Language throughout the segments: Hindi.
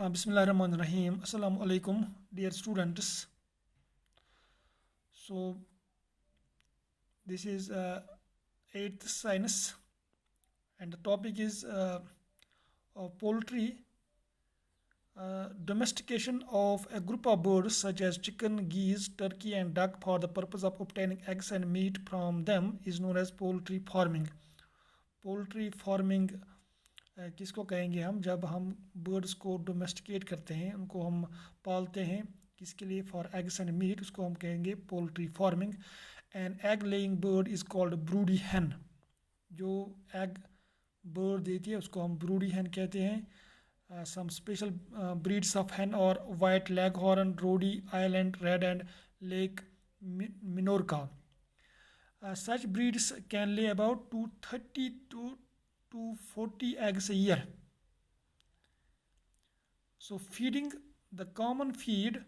Bismillahirrahmanirrahim. Assalamu alaikum, dear students. So, this is 8th science, and the topic is poultry. Domestication of a group of birds such as chicken, geese, turkey, and duck for the purpose of obtaining eggs and meat from them is known as poultry farming. Poultry farming किसको कहेंगे हम जब हम बर्ड्स को डोमेस्टिकेट करते हैं, उनको हम पालते हैं किसके लिए, फॉर एग्स एंड मीट, उसको हम कहेंगे poultry farming. An egg laying bird is called broody hen. जो एग बर्ड देती है उसको हम ब्रूडी हैन कहते हैं. Some special breeds of hen और white leghorn, Rhode Island, red and lake Minorca. Such breeds can lay about 230 to 40 eggs a year. So feeding, the common feed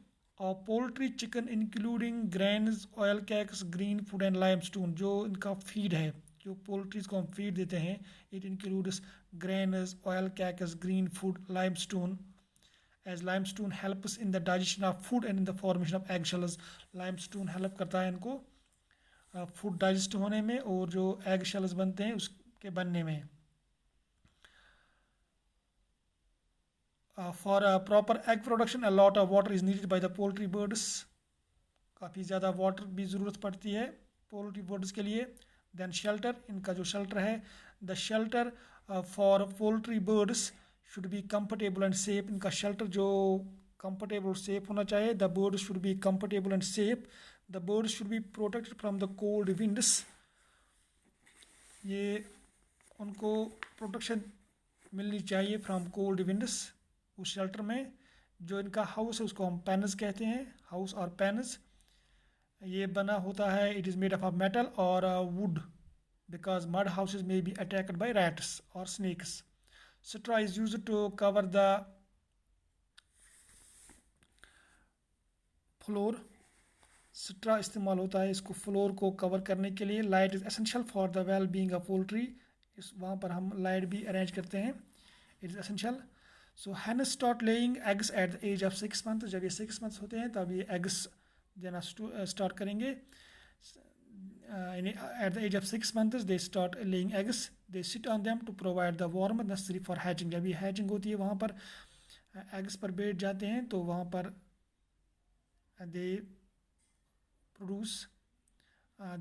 of poultry chicken including grains, oil cakes, green food and limestone. जो इनका feed है, जो पोल्ट्रीज को हम feed देते हैं, it includes grains, oil cakes, green food, limestone. As limestone helps in the digestion of food and in the formation of egg shells. limestone help करता है इनको फूड डाइजेस्ट होने में और जो एग शेल्स बनते हैं उसके बनने में. For proper egg production a lot of water is needed by the poultry birds. काफ़ी ज़्यादा वाटर भी ज़रूरत पड़ती है पोल्ट्री बर्ड्स के लिए. देन शेल्टर, इनका जो शेल्टर है, the shelter for poultry birds should be comfortable and safe. इनका शेल्टर जो कंफर्टेबल सेफ होना चाहिए. The birds should be comfortable and safe. The birds should be protected from the cold winds. ये उनको प्रोटेक्शन मिलनी चाहिए फ्रॉम कोल्ड विंड्स उस शेल्टर में. जो इनका हाउस है उसको हम पैनस कहते हैं, हाउस और पैनस. ये बना होता है, it is made of metal और wood, because mud houses may be attacked by rats और snakes. Straw is used to cover the floor. Straw इस्तेमाल होता है इसको फ्लोर को कवर करने के लिए. Light is essential for the well being of poultry. इस वहाँ पर हम लाइट भी अरेंज करते हैं, it is essential. So hen start laying eggs at the age of 6 month. जब ये 6 मंथ्स होते हैं तब ये एग्स देना स्टार्ट करेंगे. At the age of 6 months they start laying eggs. They sit on them to provide the warm necessary for hatching. जब ये हैचिंग होती है वहाँ पर एग्स पर बैठ जाते हैं तो वहाँ पर दे produce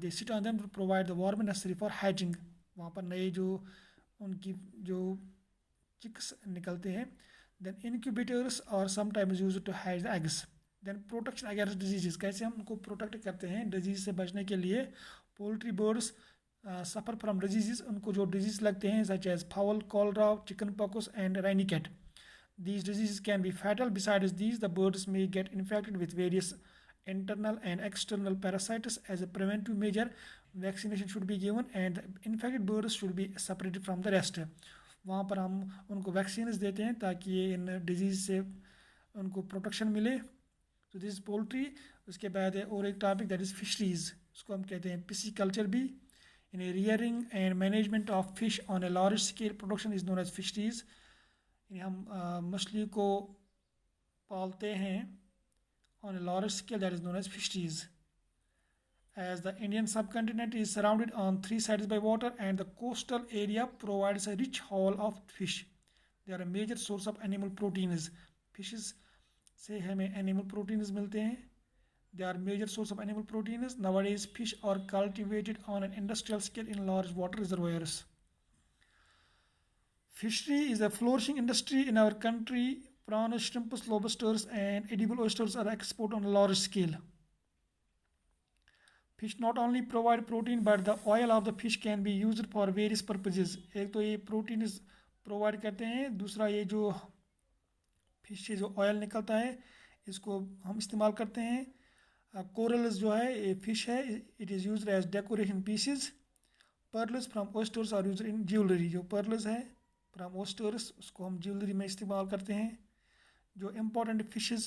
they sit on them to provide the warmth necessary for hatching. वहाँ पर नए जो उनकी जो चिक्स निकलते हैं. then incubators are sometimes used to hatch the eggs. then protection against diseases. कैसे हम उनको प्रोटेक्ट करते हैं डिजीज से बचने के लिए. Poultry birds suffer from diseases. उनको जो डिजीज़ लगते हैं such as fowl, cholera, chicken pox and Ranikhet. these diseases can be fatal. Besides these, the birds may get infected with various internal and external parasites. As a preventive measure, vaccination should be given and the infected birds should be separated from the rest. वहाँ पर हम उनको वैक्सीन्स देते हैं ताकि ये इन डिजीज़ से उनको प्रोटेक्शन मिले. तो दिस पोल्ट्री. उसके बाद है और एक टॉपिक दैट इज़ फिशरीज़. उसको हम कहते हैं पिसिकल्चर भी. In rearing and management of fish on a large scale production is known as fisheries. हम मछली को पालते हैं on a large scale, that is known as fisheries. As the Indian subcontinent is surrounded on 3 sides by water and the coastal area provides a rich haul of fish, they are a major source of animal proteins. Fishes से हमें animal proteins मिलते हैं. They are major source of animal proteins. Nowadays fish are cultivated on an industrial scale in large water reservoirs. Fishery is a flourishing industry in our country. Prawns, shrimps, lobsters and edible oysters are exported on a large scale. Fish not only provide protein but the oil of the fish can be used for various purposes. एक तो ये प्रोटीन प्रोवाइड करते हैं, दूसरा ये जो फिश से जो ऑयल निकलता है इसको हम इस्तेमाल करते हैं. कोरल्स जो है ये फिश है, it is used as decoration pieces. Pearls from oysters are used in jewellery. जो पर्ल्स है फ्रॉम ओस्टर्स उसको हम ज्वेलरी में इस्तेमाल करते हैं. जो इम्पोर्टेंट फिशेस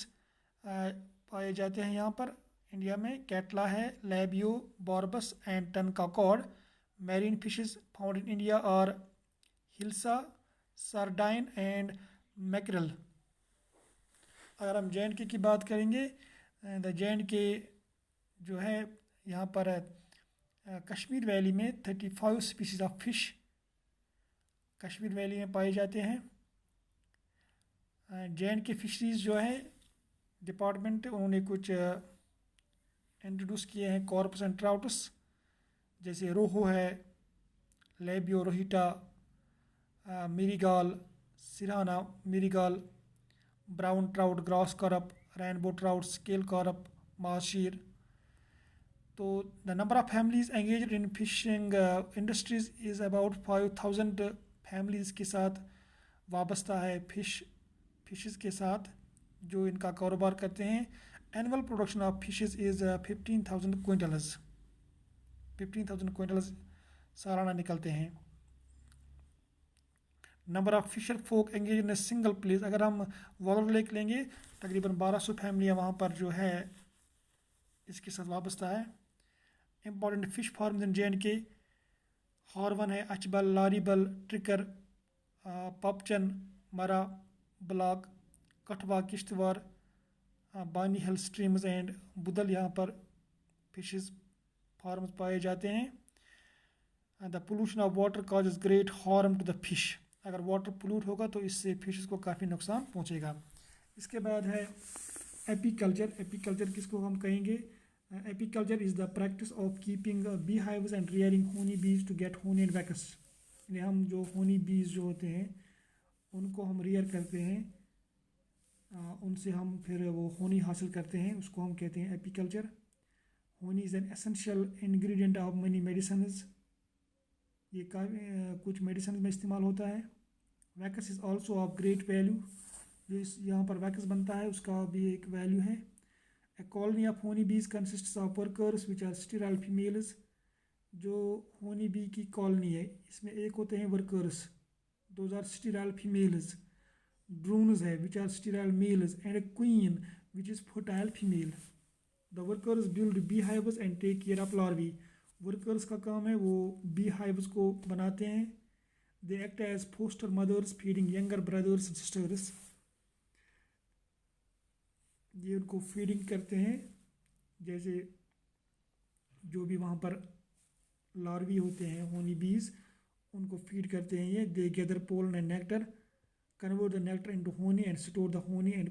पाए जाते हैं यहाँ पर इंडिया में, कैटला है, लैबियो, बॉर्बस एंड टनका कॉड. Marine fishes found in India और हिल्सा, सार्डाइन एंड मैकरल. अगर हम JNK की बात करेंगे, द JNK जो है यहाँ पर कश्मीर वैली में 35 species of fish Kashmir valley में पाए जाते हैं। JNK फिशरीज जो है डिपार्टमेंट, उन्होंने कुछ इंट्रोड्यूस किए हैं कॉर्पस एंड ट्राउटस, जैसे रोहू है, लेबियो रोहिटा, मिरीगाल, सिराना मिरीगाल, ब्राउन ट्राउट, ग्रास करप, रेनबो ट्राउट, स्केल करप, मार्शीर। तो the number of families engage in fishing industries is about 5000 families के साथ वाबस्ता है फिशेस के साथ जो इनका कारोबार करते हैं। Annual production of fishes is 15,000 quintals 15,000 quintals सालाना निकलते हैं। Number of fisher folk engage in single place, अगर हम वॉलर लेक लेंगे तकरीबन 1200 फैमिलियाँ वहाँ पर जो है इसके साथ वाबस्ता है। Important fish farms in JNK, हॉर्वन है, अचबल, लारीबल, ट्रिकर, पपचन, मरा, ब्लॉक, कठवा, किश्तवाड़, बानी हिल स्ट्रीम्स एंड बुदल, यहाँ पर फिशेस फार्म्स पाए जाते हैं। The pollution of water causes great harm to the fish, अगर वाटर पोल्यूट होगा तो इससे फिशेस को काफ़ी नुकसान पहुँचेगा। इसके बाद है एपीकल्चर किसको हम कहेंगे? Apiculture is the practice of keeping B hives and rearing होनी बीज टू गेट होनी एंड वैक्स, यानी हम जो होनी बीज जो होते हैं उनको हम रियर करते हैं, उनसे हम फिर वो होनी हासिल करते हैं, उसको हम कहते हैं एपीकल्चर। होनी is an essential ingredient of money medicines, ये कुछ मेडिसिन में इस्तेमाल होता है। Wax is also of great value, जो इस यहाँ पर वैक्स बनता है उसका भी एक वैल्यू है। A colony of honey bees consists of workers which are sterile females, जो होनी बी की कॉलोनी है इसमें एक होते हैं workers, those are sterile females, drones है which are sterile males, and a queen which is fertile female. The workers build bee hives and take care of larvae, workers का काम है वो बी हाइव्स को बनाते हैं। They act as foster mothers feeding younger brothers and sisters, ये उनको फीडिंग करते हैं, जैसे जो भी वहाँ पर लार्वी होते हैं होनी बीज उनको फीड करते हैं ये। They gather pollen and nectar, convert the nectar into होनी एंड स्टोर द होनी and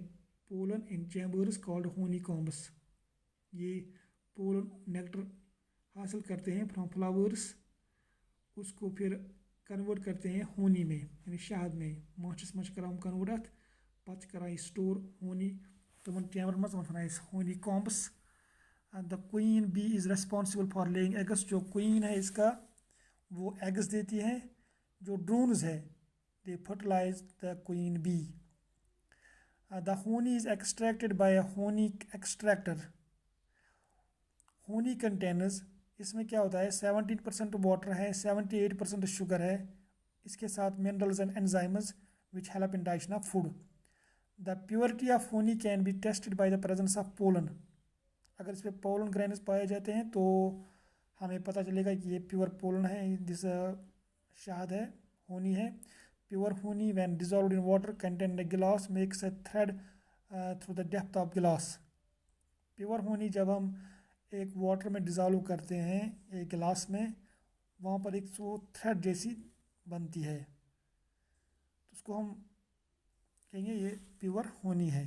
pollen in chambers called होनी कॉम्ब्स, ये पोलन नेक्टर हासिल करते हैं फ्रॉम फ्लावर्स, उसको फिर कन्वर्ट करते हैं होनी में यानी शहद में, माचस मच कराम कन्वर्ट पच कराई स्टोर होनी तमन चैम्बर मज one honey combs. The queen bee is responsible for laying eggs, जो क्वीन है इसका वो एग्स देती है। जो ड्रोन्स है they fertilize the queen bee. The honey is extracted by honey extractor. Honey containers, इसमें क्या होता है 17% वाटर है, 78% शुगर है, इसके साथ minerals and enzymes which help in digestion of food. The purity of honey can be tested by the presence of pollen, अगर इसमें पोलन ग्रेन्स पाए जाते हैं तो हमें पता चलेगा कि ये प्योर पोलन है, दिस शहद है, होनी है। Pure honey when dissolved in water contain the glass makes a thread through the depth of glass. Pure honey जब हम एक वाटर में डिजॉल्व करते हैं एक गिलास में, वहाँ पर एक सो थ्रेड जैसी बनती है, तो उसको हम कहेंगे ये प्योर होनी है।